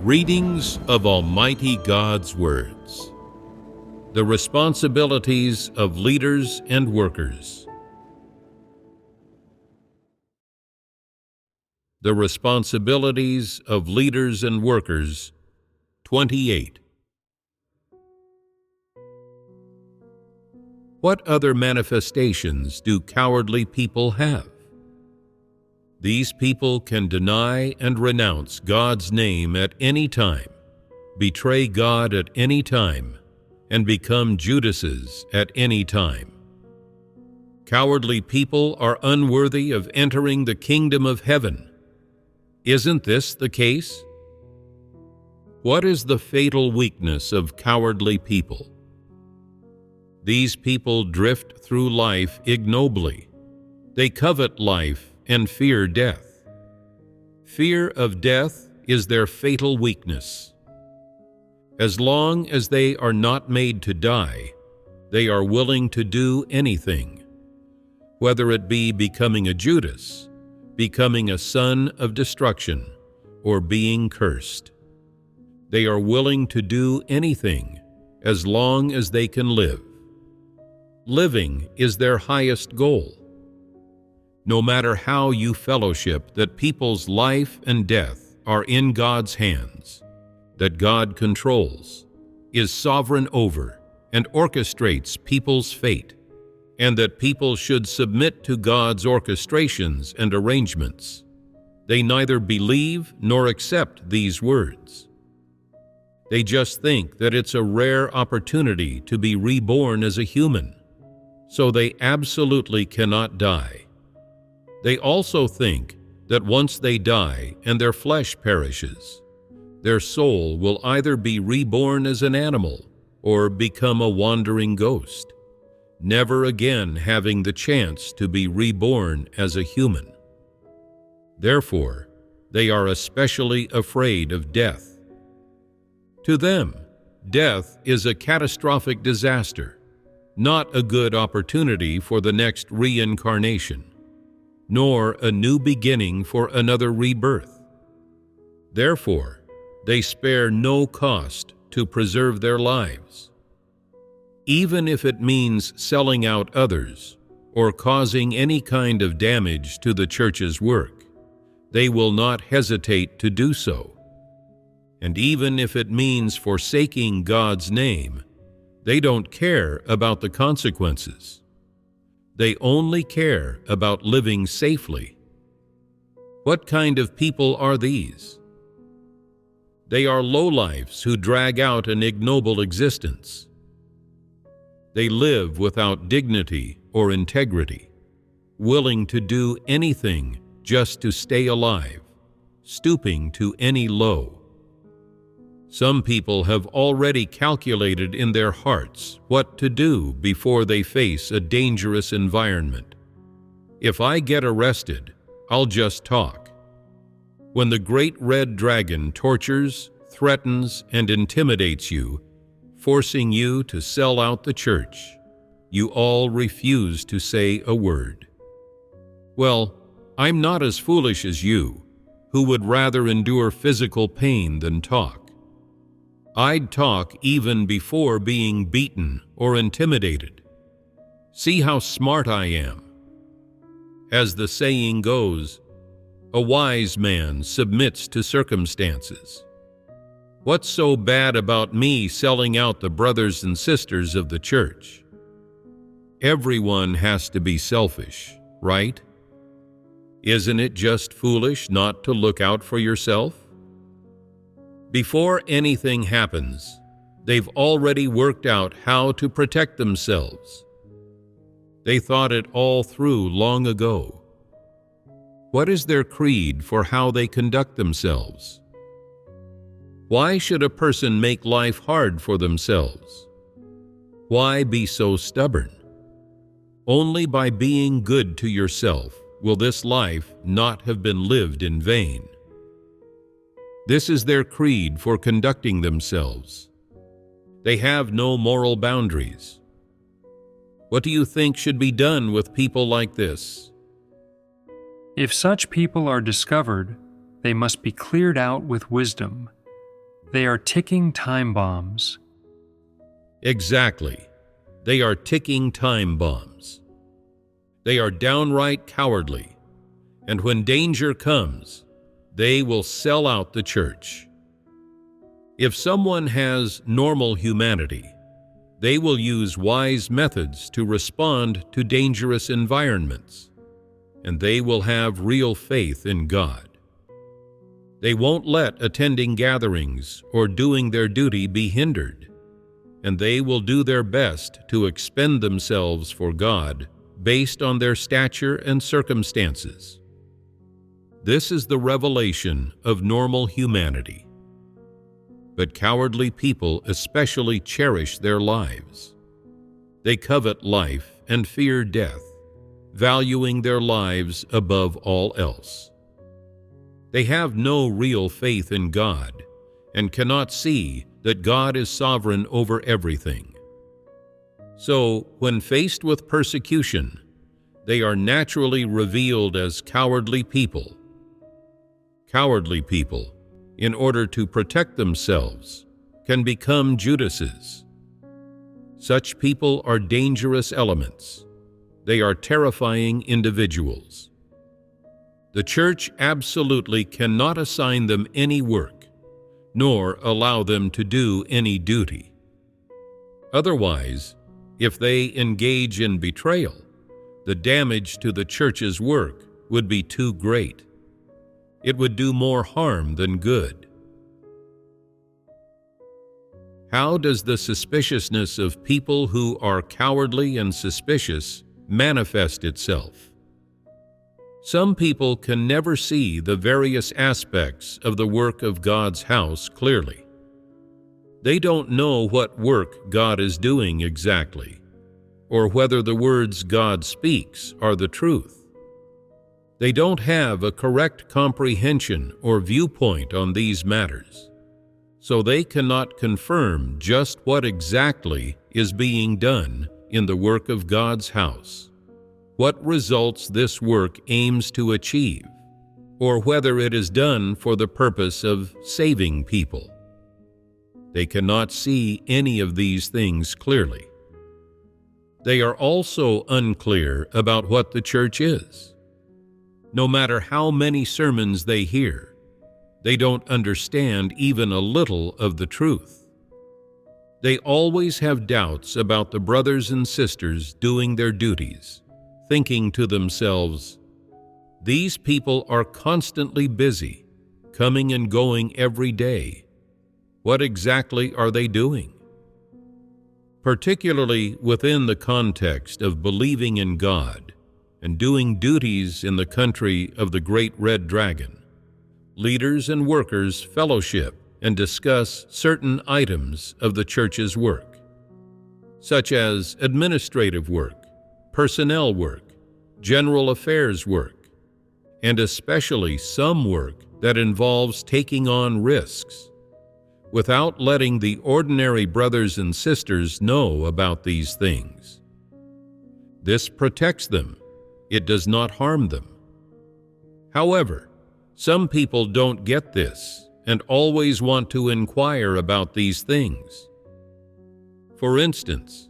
Readings of Almighty God's Words. The responsibilities of leaders and workers. The responsibilities of leaders and workers, 28. What other manifestations do cowardly people have? These people can deny and renounce God's name at any time, betray God at any time, and become Judases at any time. Cowardly people are unworthy of entering the kingdom of heaven. Isn't this the case? What is the fatal weakness of cowardly people? These people drift through life ignobly. They covet life and fear death. Fear of death is their fatal weakness. As long as they are not made to die, they are willing to do anything, whether it be becoming a Judas, becoming a son of destruction, or being cursed. They are willing to do anything as long as they can live. Living is their highest goal. No matter how you fellowship that people's life and death are in God's hands, that God controls, is sovereign over, and orchestrates people's fate, and that people should submit to God's orchestrations and arrangements, they neither believe nor accept these words. They just think that it's a rare opportunity to be reborn as a human, so they absolutely cannot die. They also think that once they die and their flesh perishes, their soul will either be reborn as an animal or become a wandering ghost, never again having the chance to be reborn as a human. Therefore, they are especially afraid of death. To them, death is a catastrophic disaster, not a good opportunity for the next reincarnation, nor a new beginning for another rebirth. Therefore, they spare no cost to preserve their lives. Even if it means selling out others or causing any kind of damage to the church's work, they will not hesitate to do so. And even if it means forsaking God's name, they don't care about the consequences. They only care about living safely. What kind of people are these? They are lowlifes who drag out an ignoble existence. They live without dignity or integrity, willing to do anything just to stay alive, stooping to any low. Some people have already calculated in their hearts what to do before they face a dangerous environment. If I get arrested, I'll just talk. When the great red dragon tortures, threatens, and intimidates you, forcing you to sell out the church, you all refuse to say a word. Well, I'm not as foolish as you, who would rather endure physical pain than talk. I'd talk even before being beaten or intimidated. See how smart I am. As the saying goes, a wise man submits to circumstances. What's so bad about me selling out the brothers and sisters of the church? Everyone has to be selfish, right? Isn't it just foolish not to look out for yourself? Before anything happens, they've already worked out how to protect themselves. They thought it all through long ago. What is their creed for how they conduct themselves? Why should a person make life hard for themselves? Why be so stubborn? Only by being good to yourself will this life not have been lived in vain. This is their creed for conducting themselves. They have no moral boundaries. What do you think should be done with people like this? If such people are discovered, they must be cleared out with wisdom. They are ticking time bombs. Exactly. They are ticking time bombs. They are downright cowardly, and when danger comes, they will sell out the church. If someone has normal humanity, they will use wise methods to respond to dangerous environments, and they will have real faith in God. They won't let attending gatherings or doing their duty be hindered, and they will do their best to expend themselves for God based on their stature and circumstances. This is the revelation of normal humanity. But cowardly people especially cherish their lives. They covet life and fear death, valuing their lives above all else. They have no real faith in God and cannot see that God is sovereign over everything. So, when faced with persecution, they are naturally revealed as cowardly people. Cowardly people, in order to protect themselves, can become Judases. Such people are dangerous elements. They are terrifying individuals. The church absolutely cannot assign them any work, nor allow them to do any duty. Otherwise, if they engage in betrayal, the damage to the church's work would be too great. It would do more harm than good. How does the suspiciousness of people who are cowardly and suspicious manifest itself? Some people can never see the various aspects of the work of God's house clearly. They don't know what work God is doing exactly, or whether the words God speaks are the truth. They don't have a correct comprehension or viewpoint on these matters, so they cannot confirm just what exactly is being done in the work of God's house, what results this work aims to achieve, or whether it is done for the purpose of saving people. They cannot see any of these things clearly. They are also unclear about what the church is. No matter how many sermons they hear, they don't understand even a little of the truth. They always have doubts about the brothers and sisters doing their duties, thinking to themselves, "These people are constantly busy, coming and going every day. What exactly are they doing?" Particularly within the context of believing in God and doing duties in the country of the Great Red Dragon, leaders and workers fellowship and discuss certain items of the church's work, such as administrative work, personnel work, general affairs work, and especially some work that involves taking on risks, without letting the ordinary brothers and sisters know about these things. This protects them. It does not harm them. However, some people don't get this and always want to inquire about these things. For instance,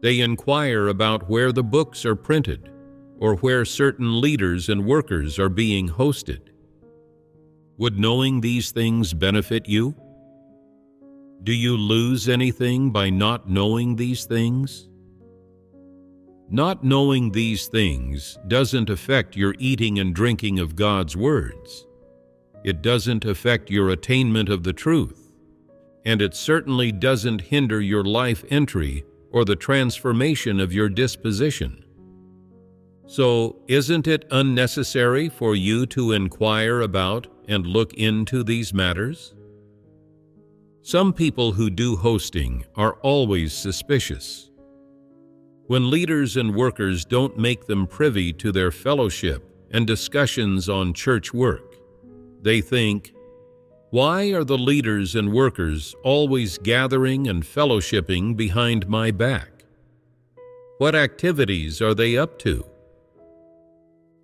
they inquire about where the books are printed or where certain leaders and workers are being hosted. Would knowing these things benefit you? Do you lose anything by not knowing these things? Not knowing these things doesn't affect your eating and drinking of God's words. It doesn't affect your attainment of the truth, and it certainly doesn't hinder your life entry or the transformation of your disposition. So, isn't it unnecessary for you to inquire about and look into these matters? Some people who do hosting are always suspicious. When leaders and workers don't make them privy to their fellowship and discussions on church work, they think, "Why are the leaders and workers always gathering and fellowshipping behind my back? What activities are they up to?"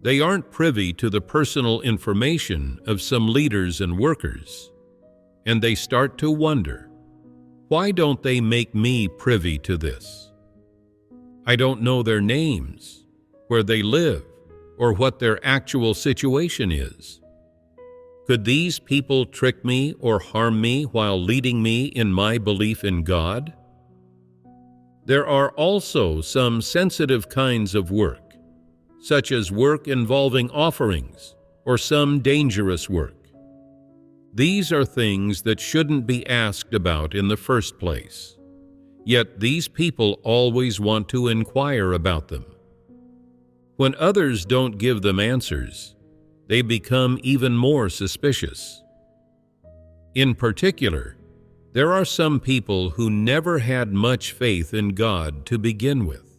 They aren't privy to the personal information of some leaders and workers, and they start to wonder, why don't they make me privy to this? I don't know their names, where they live, or what their actual situation is. Could these people trick me or harm me while leading me in my belief in God? There are also some sensitive kinds of work, such as work involving offerings or some dangerous work. These are things that shouldn't be asked about in the first place, yet these people always want to inquire about them. When others don't give them answers, they become even more suspicious. In particular, there are some people who never had much faith in God to begin with.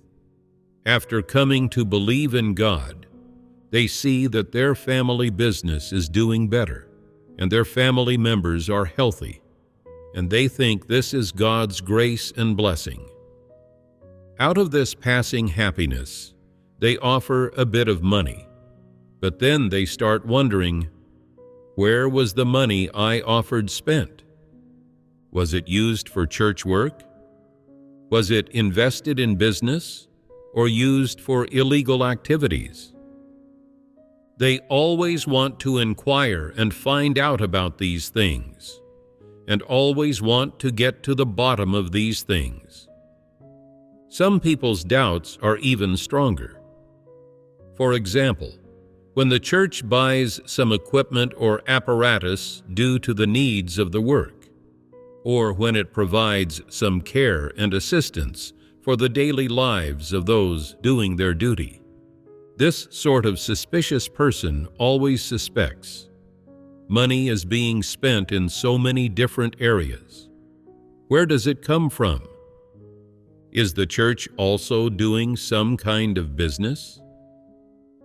After coming to believe in God, they see that their family business is doing better, and their family members are healthy, and they think this is God's grace and blessing. Out of this passing happiness, they offer a bit of money, but then they start wondering, where was the money I offered spent? Was it used for church work? Was it invested in business or used for illegal activities? They always want to inquire and find out about these things, and always want to get to the bottom of these things. Some people's doubts are even stronger. For example, when the church buys some equipment or apparatus due to the needs of the work, or when it provides some care and assistance for the daily lives of those doing their duty, this sort of suspicious person always suspects money is being spent in so many different areas. Where does it come from? Is the church also doing some kind of business?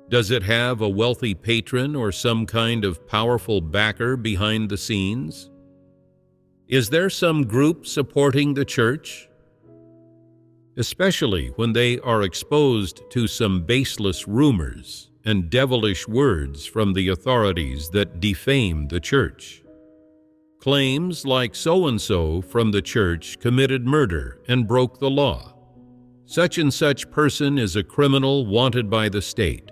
Does it have a wealthy patron or some kind of powerful backer behind the scenes? Is there some group supporting the church? Especially when they are exposed to some baseless rumors and devilish words from the authorities that defame the church. Claims like so-and-so from the church committed murder and broke the law. Such and such person is a criminal wanted by the state.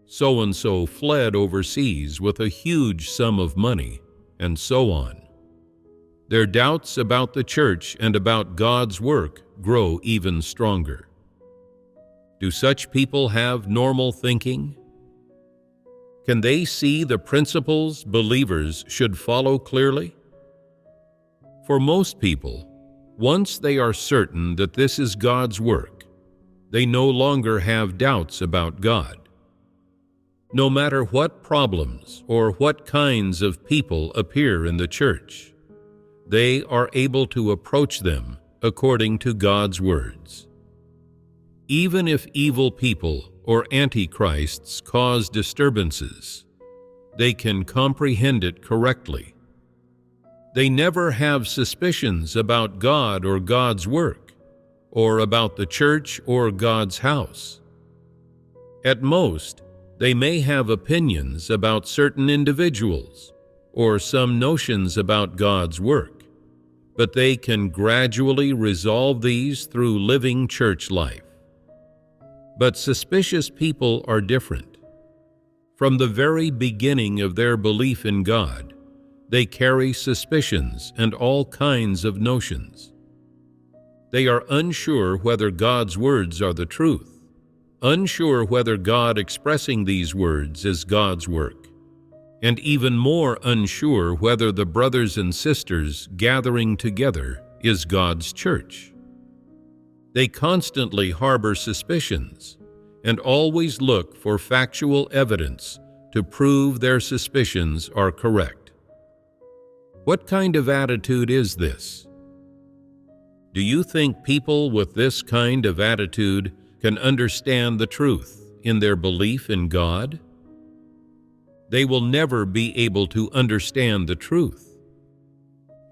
So-and-so fled overseas with a huge sum of money, and so on. Their doubts about the church and about God's work grow even stronger. Do such people have normal thinking? Can they see the principles believers should follow clearly? For most people, once they are certain that this is God's work, they no longer have doubts about God. No matter what problems or what kinds of people appear in the church, they are able to approach them according to God's words. Even if evil people or antichrists cause disturbances, they can comprehend it correctly. They never have suspicions about God or God's work, or about the church or God's house. At most, they may have opinions about certain individuals, or some notions about God's work, but they can gradually resolve these through living church life. But suspicious people are different. From the very beginning of their belief in God, they carry suspicions and all kinds of notions. They are unsure whether God's words are the truth, unsure whether God expressing these words is God's work, and even more unsure whether the brothers and sisters gathering together is God's church. They constantly harbor suspicions and always look for factual evidence to prove their suspicions are correct. What kind of attitude is this? Do you think people with this kind of attitude can understand the truth in their belief in God? They will never be able to understand the truth.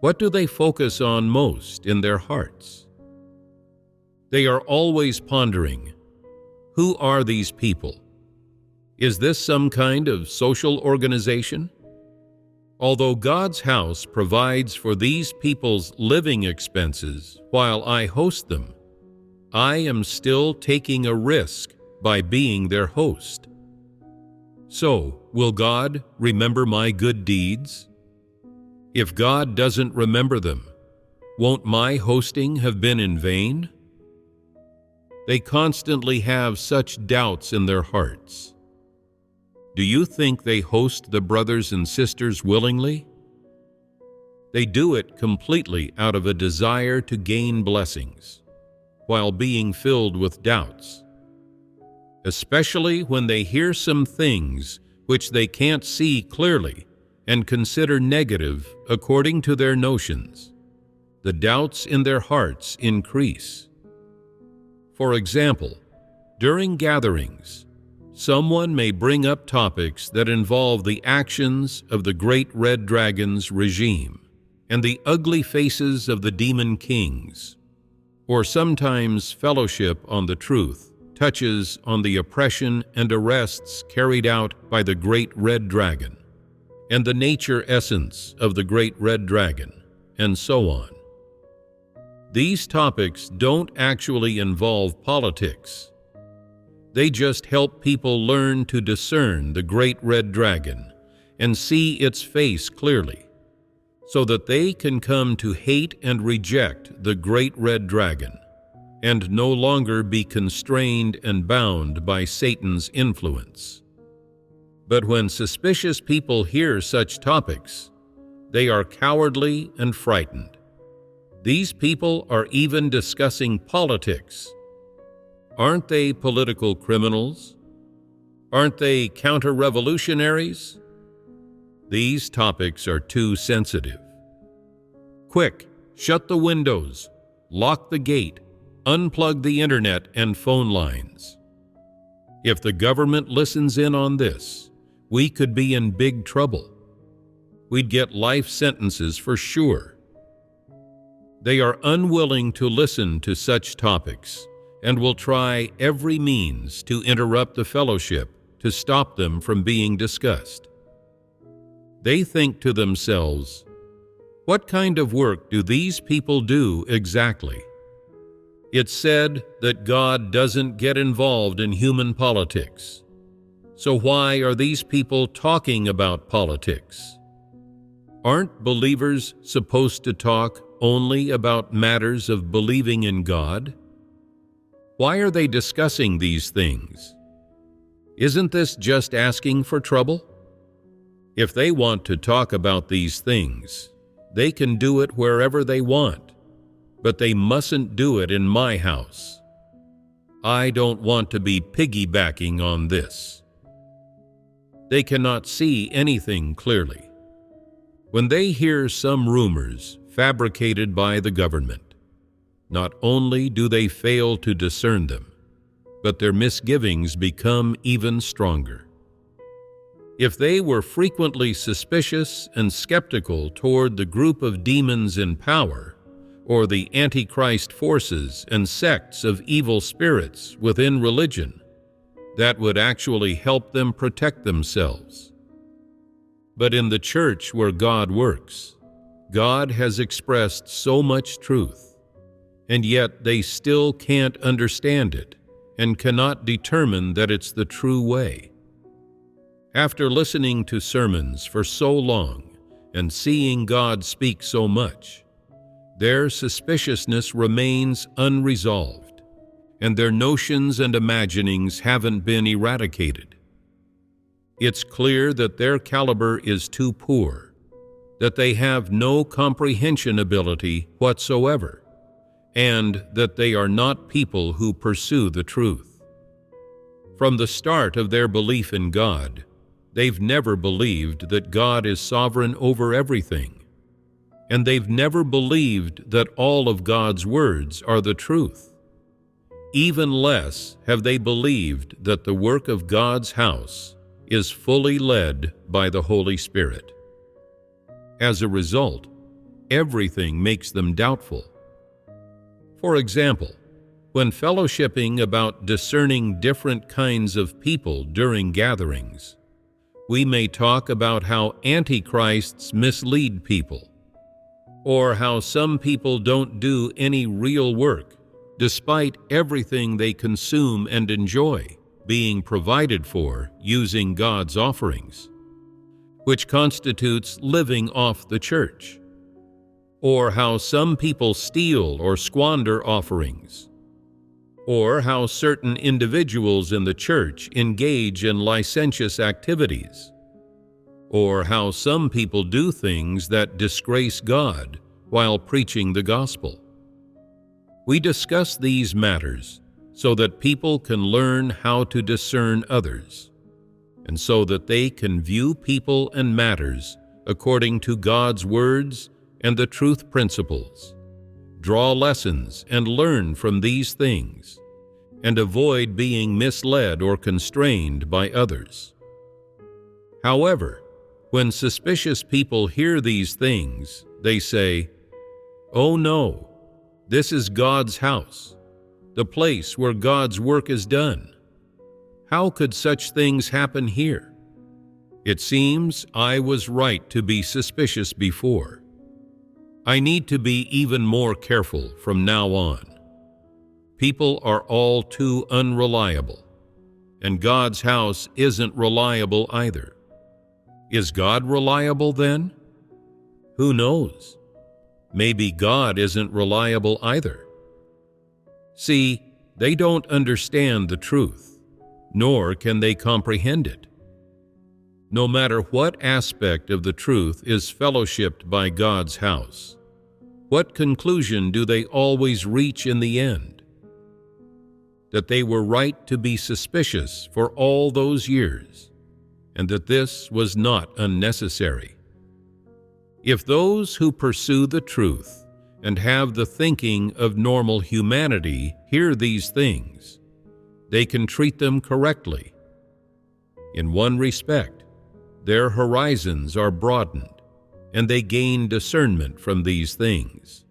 What do they focus on most in their hearts? They are always pondering, who are these people? Is this some kind of social organization? Although God's house provides for these people's living expenses while I host them, I am still taking a risk by being their host. So, will God remember my good deeds? If God doesn't remember them, won't my hosting have been in vain? They constantly have such doubts in their hearts. Do you think they host the brothers and sisters willingly? They do it completely out of a desire to gain blessings, while being filled with doubts, especially when they hear some things which they can't see clearly and consider negative according to their notions. The doubts in their hearts increase. For example, during gatherings, someone may bring up topics that involve the actions of the great red dragon's regime and the ugly faces of the demon kings, or sometimes fellowship on the truth touches on the oppression and arrests carried out by the great red dragon and the nature essence of the great red dragon, and so on. These topics don't actually involve politics. They just help people learn to discern the great red dragon and see its face clearly, so that they can come to hate and reject the great red dragon and no longer be constrained and bound by Satan's influence. But when suspicious people hear such topics, they are cowardly and frightened. These people are even discussing politics. Aren't they political criminals? Aren't they counter-revolutionaries? These topics are too sensitive. Quick, shut the windows, lock the gate, unplug the internet and phone lines. If the government listens in on this, we could be in big trouble. We'd get life sentences for sure. They are unwilling to listen to such topics and will try every means to interrupt the fellowship to stop them from being discussed. They think to themselves, what kind of work do these people do exactly? It's said that God doesn't get involved in human politics. So why are these people talking about politics? Aren't believers supposed to talk only about matters of believing in God? Why are they discussing these things? Isn't this just asking for trouble? If they want to talk about these things, they can do it wherever they want, but they mustn't do it in my house. I don't want to be piggybacking on this. They cannot see anything clearly. When they hear some rumors fabricated by the government, not only do they fail to discern them, but their misgivings become even stronger. If they were frequently suspicious and skeptical toward the group of demons in power, or the Antichrist forces and sects of evil spirits within religion, that would actually help them protect themselves. But in the church where God works, God has expressed so much truth, and yet they still can't understand it and cannot determine that it's the true way. After listening to sermons for so long and seeing God speak so much, their suspiciousness remains unresolved, and their notions and imaginings haven't been eradicated. It's clear that their caliber is too poor, that they have no comprehension ability whatsoever, and that they are not people who pursue the truth. From the start of their belief in God, they've never believed that God is sovereign over everything, and they've never believed that all of God's words are the truth. Even less have they believed that the work of God's house is fully led by the Holy Spirit. As a result, everything makes them doubtful. For example, when fellowshipping about discerning different kinds of people during gatherings, We may talk about how antichrists mislead people, or how some people don't do any real work despite everything they consume and enjoy being provided for using God's offerings, which constitutes living off the church, or how some people steal or squander offerings, or how certain individuals in the church engage in licentious activities, or how some people do things that disgrace God while preaching the gospel. We discuss these matters so that people can learn how to discern others, and so that they can view people and matters according to God's words and the truth principles, draw lessons and learn from these things, and avoid being misled or constrained by others. However, when suspicious people hear these things, they say, "Oh no, this is God's house, the place where God's work is done. How could such things happen here? It seems I was right to be suspicious before. I need to be even more careful from now on. People are all too unreliable, and God's house isn't reliable either. Is God reliable then? Who knows? Maybe God isn't reliable either." See, they don't understand the truth, nor can they comprehend it. No matter what aspect of the truth is fellowshipped by God's house, what conclusion do they always reach in the end? That they were right to be suspicious for all those years, and that this was not unnecessary. If those who pursue the truth and have the thinking of normal humanity hear these things, they can treat them correctly. In one respect, their horizons are broadened, and they gain discernment from these things.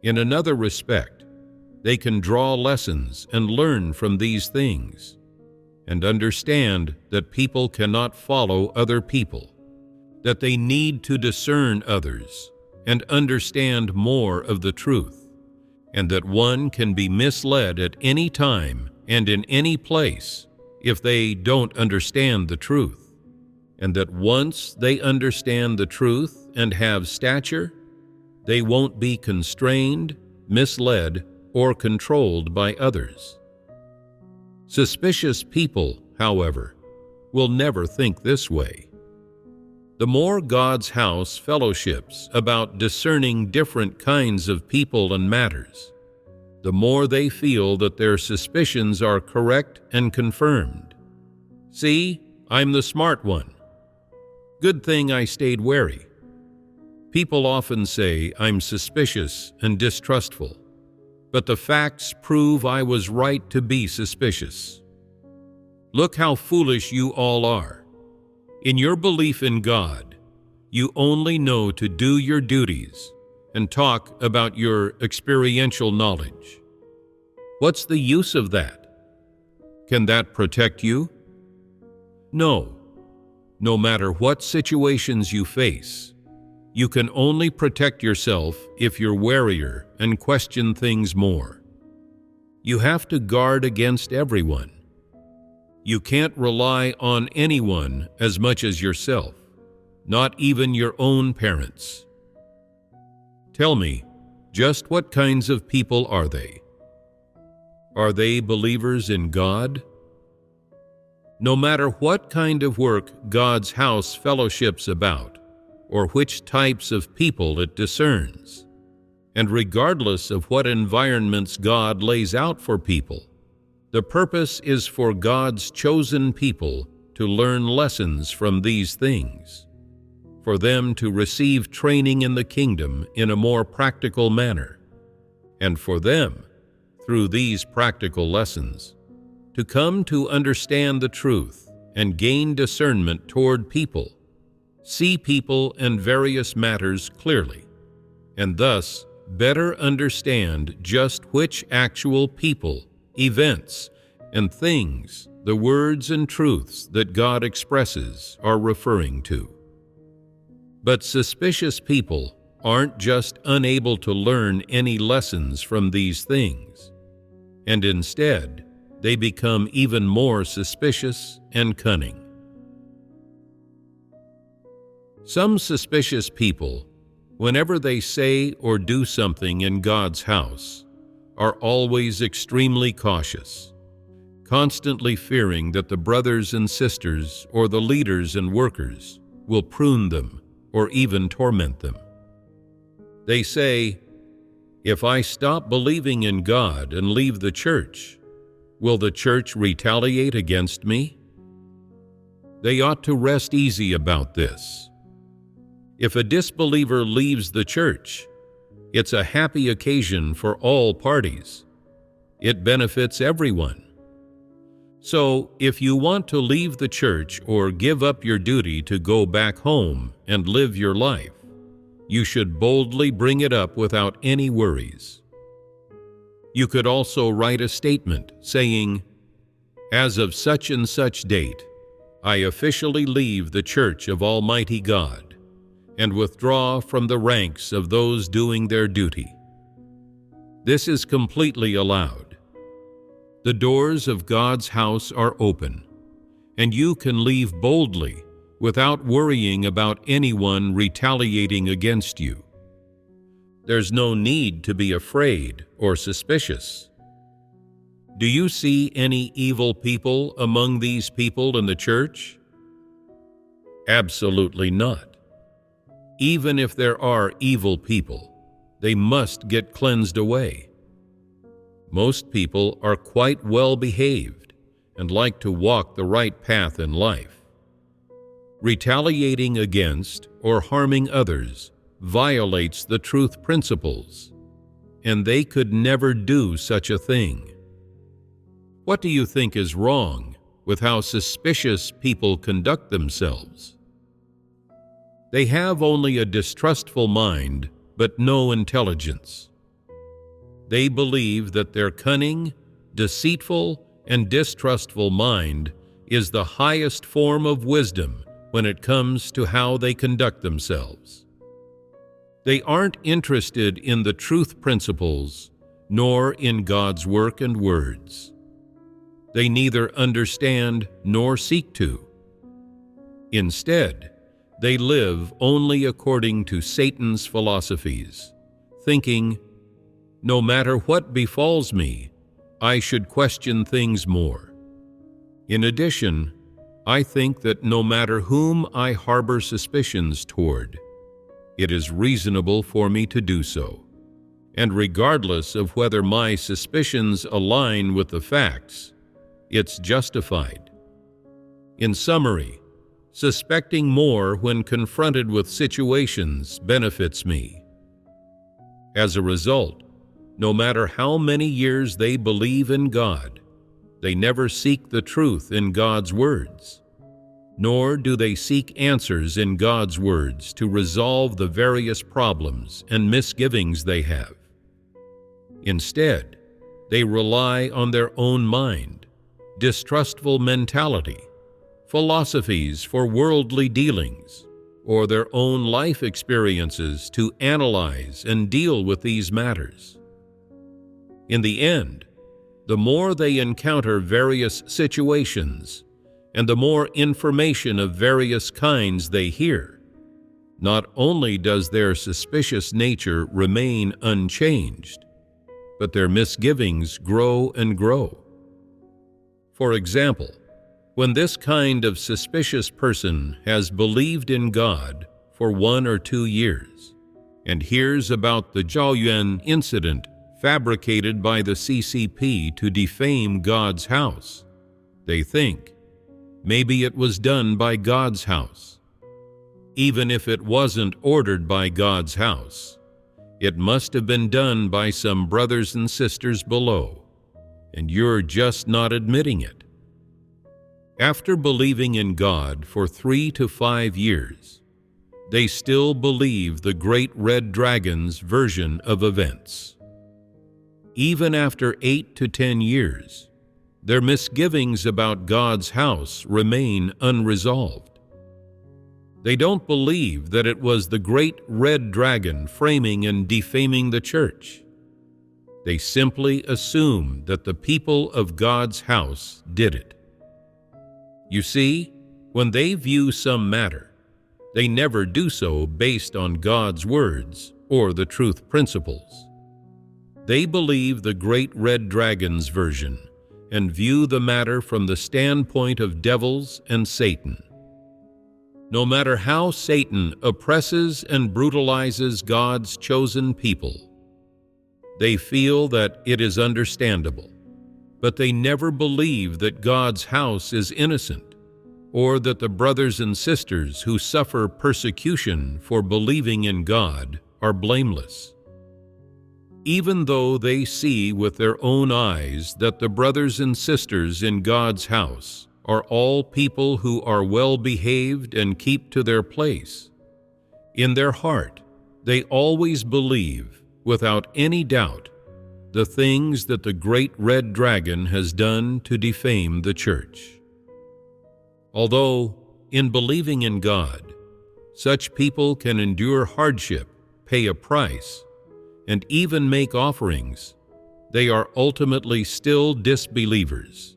In another respect, they can draw lessons and learn from these things, and understand that people cannot follow other people, that they need to discern others and understand more of the truth, and that one can be misled at any time and in any place if they don't understand the truth, and that once they understand the truth and have stature, they won't be constrained, misled, or controlled by others. Suspicious people, however, will never think this way. The more God's house fellowships about discerning different kinds of people and matters, the more they feel that their suspicions are correct and confirmed. See, I'm the smart one. Good thing I stayed wary. People often say I'm suspicious and distrustful, but the facts prove I was right to be suspicious. Look how foolish you all are. In your belief in God, you only know to do your duties and talk about your experiential knowledge. What's the use of that? Can that protect you? No. No matter what situations you face, you can only protect yourself if you're warier and question things more. You have to guard against everyone. You can't rely on anyone as much as yourself, not even your own parents. Tell me, just what kinds of people are they? Are they believers in God? No matter what kind of work God's house fellowships about, or which types of people it discerns, and regardless of what environments God lays out for people, the purpose is for God's chosen people to learn lessons from these things, for them to receive training in the kingdom in a more practical manner, and for them, through these practical lessons, to come to understand the truth and gain discernment toward people, see people and various matters clearly, and thus better understand just which actual people, events, and things the words and truths that God expresses are referring to. But suspicious people aren't just unable to learn any lessons from these things, and instead, they become even more suspicious and cunning. Some suspicious people, whenever they say or do something in God's house, are always extremely cautious, constantly fearing that the brothers and sisters or the leaders and workers will prune them or even torment them. They say, "If I stop believing in God and leave the church, will the church retaliate against me?" They ought to rest easy about this. If a disbeliever leaves the church, it's a happy occasion for all parties. It benefits everyone. So, if you want to leave the church or give up your duty to go back home and live your life, you should boldly bring it up without any worries. You could also write a statement saying, "As of such and such date, I officially leave the Church of Almighty God and withdraw from the ranks of those doing their duty." This is completely allowed. The doors of God's house are open, and you can leave boldly without worrying about anyone retaliating against you. There's no need to be afraid or suspicious. Do you see any evil people among these people in the church? Absolutely not. Even if there are evil people, they must get cleansed away. Most people are quite well behaved and like to walk the right path in life. Retaliating against or harming others violates the truth principles, and they could never do such a thing. What do you think is wrong with how suspicious people conduct themselves? They have only a distrustful mind, but no intelligence. They believe that their cunning, deceitful, and distrustful mind is the highest form of wisdom when it comes to how they conduct themselves. They aren't interested in the truth principles, nor in God's work and words. They neither understand nor seek to. Instead, they live only according to Satan's philosophies, thinking, "No matter what befalls me, I should question things more." In addition, I think that no matter whom I harbor suspicions toward, it is reasonable for me to do so, and regardless of whether my suspicions align with the facts, it's justified. In summary, suspecting more when confronted with situations benefits me. As a result, no matter how many years they believe in God, they never seek the truth in God's words, nor do they seek answers in God's words to resolve the various problems and misgivings they have. Instead, they rely on their own mind, distrustful mentality, philosophies for worldly dealings, or their own life experiences to analyze and deal with these matters. In the end, the more they encounter various situations and the more information of various kinds they hear, not only does their suspicious nature remain unchanged, but their misgivings grow and grow. For example, when this kind of suspicious person has believed in God for 1 or 2 years and hears about the Zhaoyuan incident fabricated by the CCP to defame God's house, they think, maybe it was done by God's house. Even if it wasn't ordered by God's house, it must have been done by some brothers and sisters below, and you're just not admitting it. After believing in God for 3 to 5 years, they still believe the Great Red Dragon's version of events. Even after 8 to 10 years, their misgivings about God's house remain unresolved. They don't believe that it was the great red dragon framing and defaming the church. They simply assume that the people of God's house did it. You see, when they view some matter, they never do so based on God's words or the truth principles. They believe the great red dragon's version and view the matter from the standpoint of devils and Satan. No matter how Satan oppresses and brutalizes God's chosen people, they feel that it is understandable, but they never believe that God's house is innocent, or that the brothers and sisters who suffer persecution for believing in God are blameless. Even though they see with their own eyes that the brothers and sisters in God's house are all people who are well behaved and keep to their place, in their heart they always believe, without any doubt, the things that the great red dragon has done to defame the church. Although, in believing in God, such people can endure hardship, pay a price, and even make offerings, they are ultimately still disbelievers.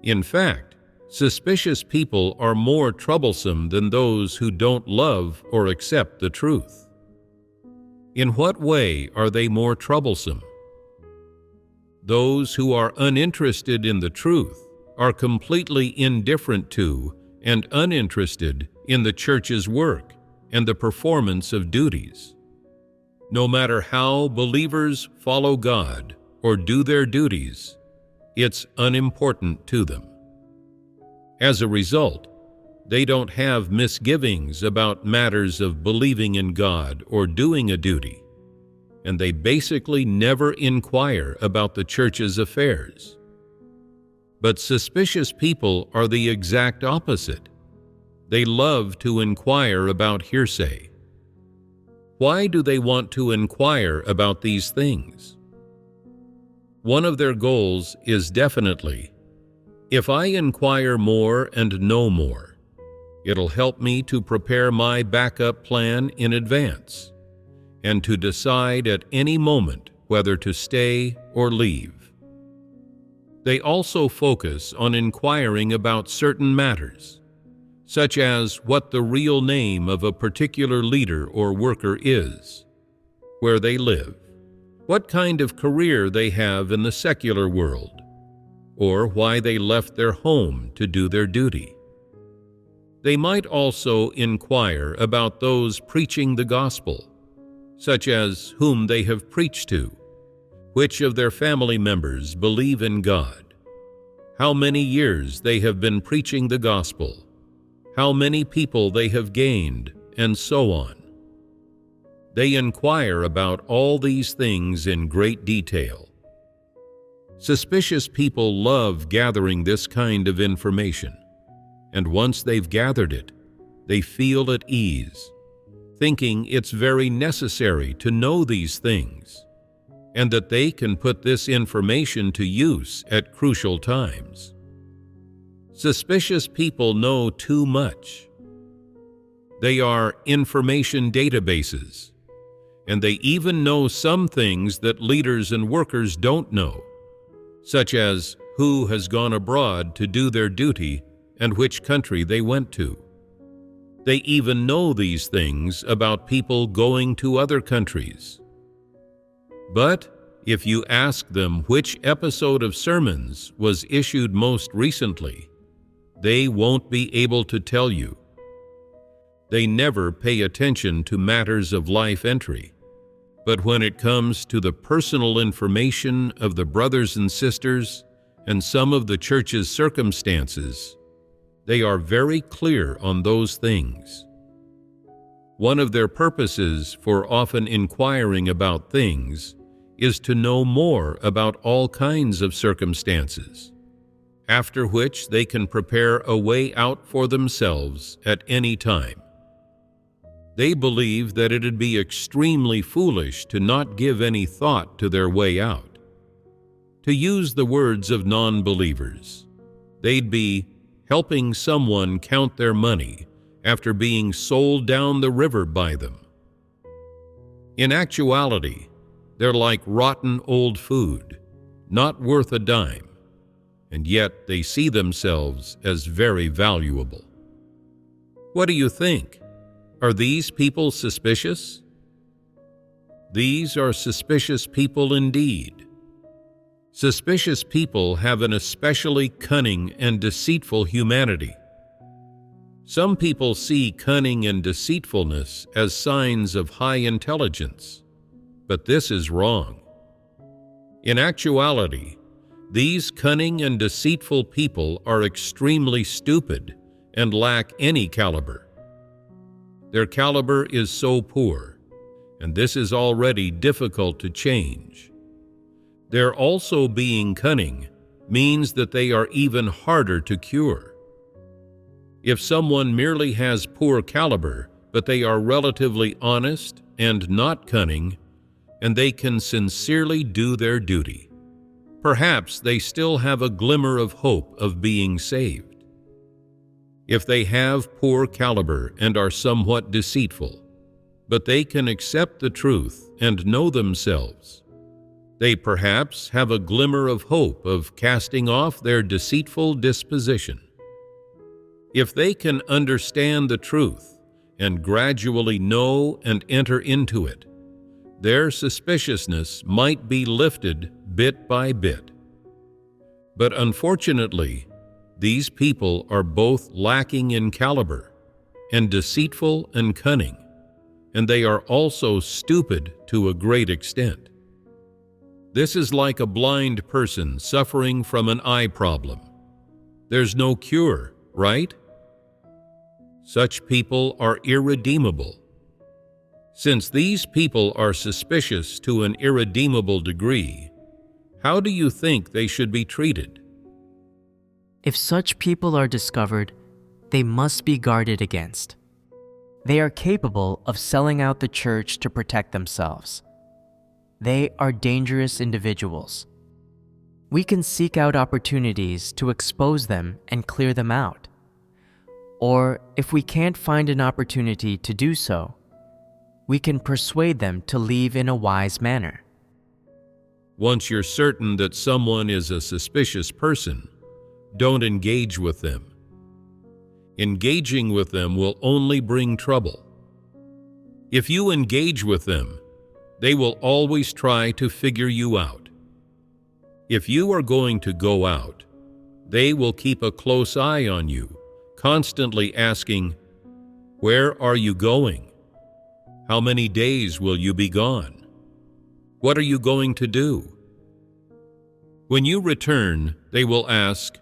In fact, suspicious people are more troublesome than those who don't love or accept the truth. In what way are they more troublesome? Those who are uninterested in the truth are completely indifferent to and uninterested in the church's work and the performance of duties. No matter how believers follow God or do their duties, it's unimportant to them. As a result, they don't have misgivings about matters of believing in God or doing a duty, and they basically never inquire about the church's affairs. But suspicious people are the exact opposite. They love to inquire about hearsay. Why do they want to inquire about these things? One of their goals is definitely, if I inquire more and know more, it'll help me to prepare my backup plan in advance and to decide at any moment whether to stay or leave. They also focus on inquiring about certain matters, such as what the real name of a particular leader or worker is, where they live, what kind of career they have in the secular world, or why they left their home to do their duty. They might also inquire about those preaching the gospel, such as whom they have preached to, which of their family members believe in God, how many years they have been preaching the gospel, how many people they have gained, and so on. They inquire about all these things in great detail. Suspicious people love gathering this kind of information, and once they've gathered it, they feel at ease, thinking it's very necessary to know these things, and that they can put this information to use at crucial times. Suspicious people know too much. They are information databases, and they even know some things that leaders and workers don't know, such as who has gone abroad to do their duty and which country they went to. They even know these things about people going to other countries. But if you ask them which episode of sermons was issued most recently, they won't be able to tell you. They never pay attention to matters of life entry, but when it comes to the personal information of the brothers and sisters and some of the church's circumstances, they are very clear on those things. One of their purposes for often inquiring about things is to know more about all kinds of circumstances, after which they can prepare a way out for themselves at any time. They believe that it'd be extremely foolish to not give any thought to their way out, To use the words of non-believers, they'd be helping someone count their money after being sold down the river by them. In actuality, they're like rotten old food, not worth a dime, and yet they see themselves as very valuable. What do you think? Are these people suspicious? These are suspicious people indeed. Suspicious people have an especially cunning and deceitful humanity. Some people see cunning and deceitfulness as signs of high intelligence, but this is wrong. In actuality, these cunning and deceitful people are extremely stupid and lack any caliber. Their caliber is so poor, and this is already difficult to change. Their also being cunning means that they are even harder to cure. If someone merely has poor caliber, but they are relatively honest and not cunning, and they can sincerely do their duty, perhaps they still have a glimmer of hope of being saved. If they have poor caliber and are somewhat deceitful, but they can accept the truth and know themselves, they perhaps have a glimmer of hope of casting off their deceitful disposition. If they can understand the truth and gradually know and enter into it, their suspiciousness might be lifted bit by bit. But unfortunately, these people are both lacking in caliber and deceitful and cunning, and they are also stupid to a great extent. This is like a blind person suffering from an eye problem. There's no cure, right? Such people are irredeemable. Since these people are suspicious to an irredeemable degree, how do you think they should be treated? If such people are discovered, they must be guarded against. They are capable of selling out the church to protect themselves. They are dangerous individuals. We can seek out opportunities to expose them and clear them out. Or, if we can't find an opportunity to do so, we can persuade them to leave in a wise manner. Once you're certain that someone is a suspicious person, don't engage with them. Engaging with them will only bring trouble. If you engage with them, they will always try to figure you out. If you are going to go out, they will keep a close eye on you, constantly asking, "Where are you going? How many days will you be gone? What are you going to do?" When you return, they will ask,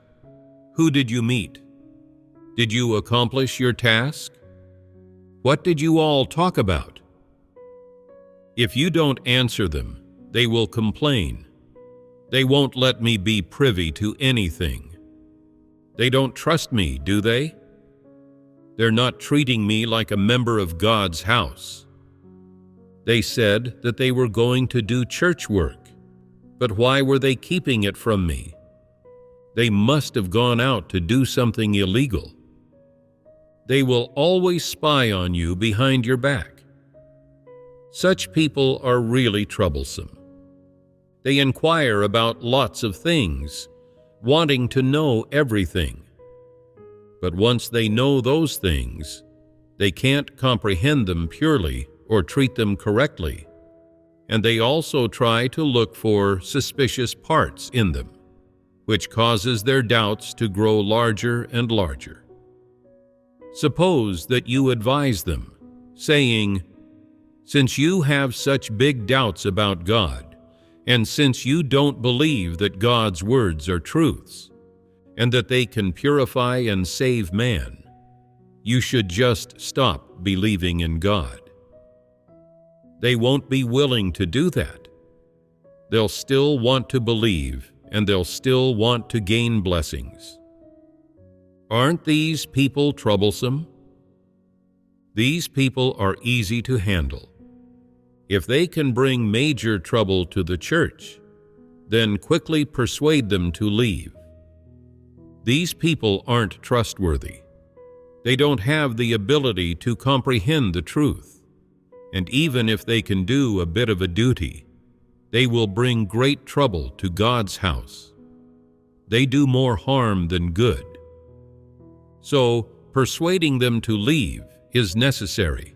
"Who did you meet? Did you accomplish your task? What did you all talk about?" If you don't answer them, they will complain. "They won't let me be privy to anything. They don't trust me, do they? They're not treating me like a member of God's house. They said that they were going to do church work, but why were they keeping it from me? They must have gone out to do something illegal." They will always spy on you behind your back. Such people are really troublesome. They inquire about lots of things, wanting to know everything. But once they know those things, they can't comprehend them purely or treat them correctly, and they also try to look for suspicious parts in them, which causes their doubts to grow larger and larger. Suppose that you advise them, saying, "Since you have such big doubts about God, and since you don't believe that God's words are truths, and that they can purify and save man, you should just stop believing in God." They won't be willing to do that. They'll still want to believe, and they'll still want to gain blessings. Aren't these people troublesome? These people are easy to handle. If they can bring major trouble to the church, then quickly persuade them to leave. These people aren't trustworthy. They don't have the ability to comprehend the truth, and even if they can do a bit of a duty, they will bring great trouble to God's house. They do more harm than good. So, persuading them to leave is necessary.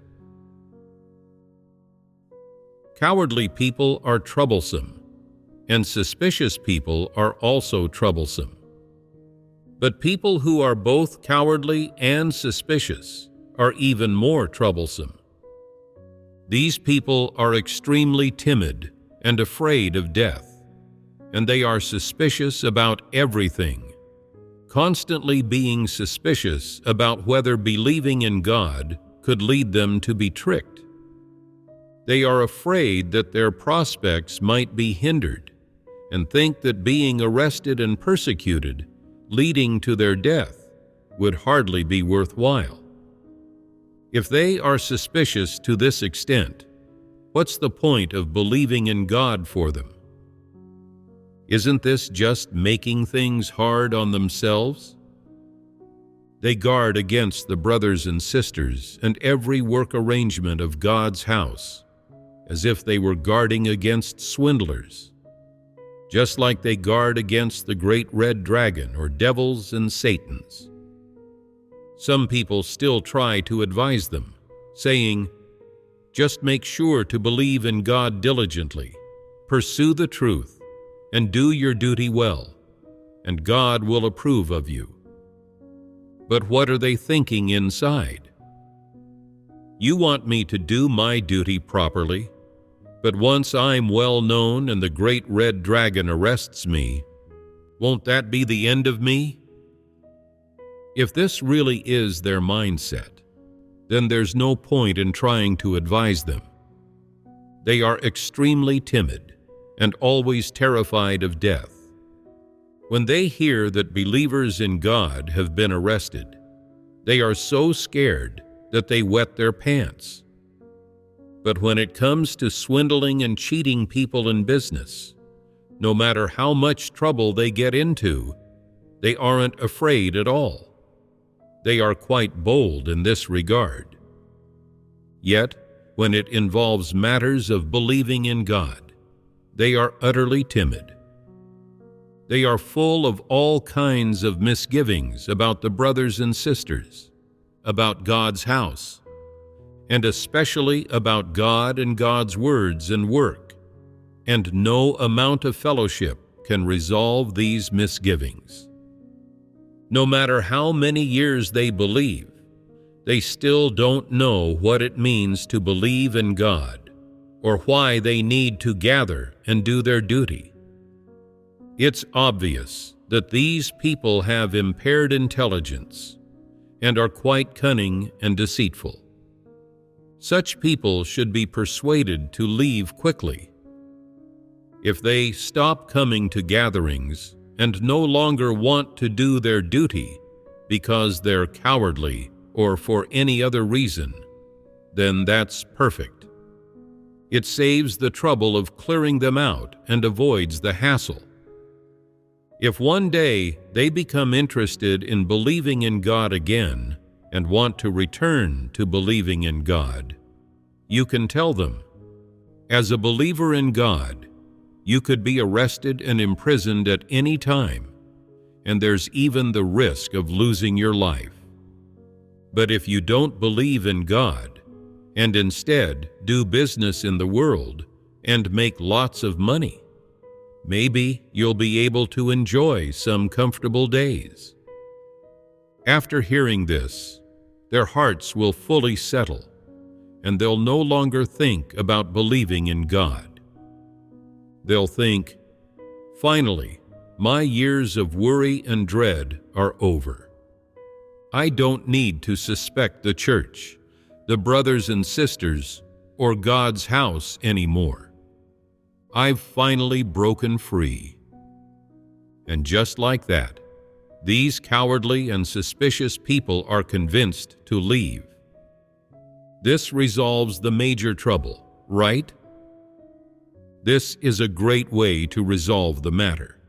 Cowardly people are troublesome, and suspicious people are also troublesome. But people who are both cowardly and suspicious are even more troublesome. These people are extremely timid and afraid of death, and they are suspicious about everything, constantly being suspicious about whether believing in God could lead them to be tricked. They are afraid that their prospects might be hindered and think that being arrested and persecuted, leading to their death, would hardly be worthwhile. If they are suspicious to this extent, what's the point of believing in God for them? Isn't this just making things hard on themselves? They guard against the brothers and sisters and every work arrangement of God's house, as if they were guarding against swindlers, just like they guard against the great red dragon or devils and Satans. Some people still try to advise them, saying, "Just make sure to believe in God diligently, pursue the truth, and do your duty well, and God will approve of you." But what are they thinking inside? You want me to do my duty properly, but once I'm well known and the great red dragon arrests me, won't that be the end of me? If this really is their mindset, then there's no point in trying to advise them. They are extremely timid and always terrified of death. When they hear that believers in God have been arrested, they are so scared that they wet their pants. But when it comes to swindling and cheating people in business, no matter how much trouble they get into, they aren't afraid at all. They are quite bold in this regard. Yet, when it involves matters of believing in God, they are utterly timid. They are full of all kinds of misgivings about the brothers and sisters, about God's house, and especially about God and God's words and work, and no amount of fellowship can resolve these misgivings. No matter how many years they believe, they still don't know what it means to believe in God, or why they need to gather and do their duty. It's obvious that these people have impaired intelligence and are quite cunning and deceitful. Such people should be persuaded to leave quickly. If they stop coming to gatherings and no longer want to do their duty because they're cowardly or for any other reason, then that's perfect. It saves the trouble of clearing them out and avoids the hassle. If one day they become interested in believing in God again and want to return to believing in God, you can tell them, as a believer in God, you could be arrested and imprisoned at any time, and there's even the risk of losing your life. But if you don't believe in God, and instead do business in the world and make lots of money, maybe you'll be able to enjoy some comfortable days. After hearing this, their hearts will fully settle, and they'll no longer think about believing in God. They'll think, "Finally, my years of worry and dread are over. I don't need to suspect the church, the brothers and sisters, or God's house anymore. I've finally broken free." And just like that, these cowardly and suspicious people are convinced to leave. This resolves the major trouble, right? This is a great way to resolve the matter.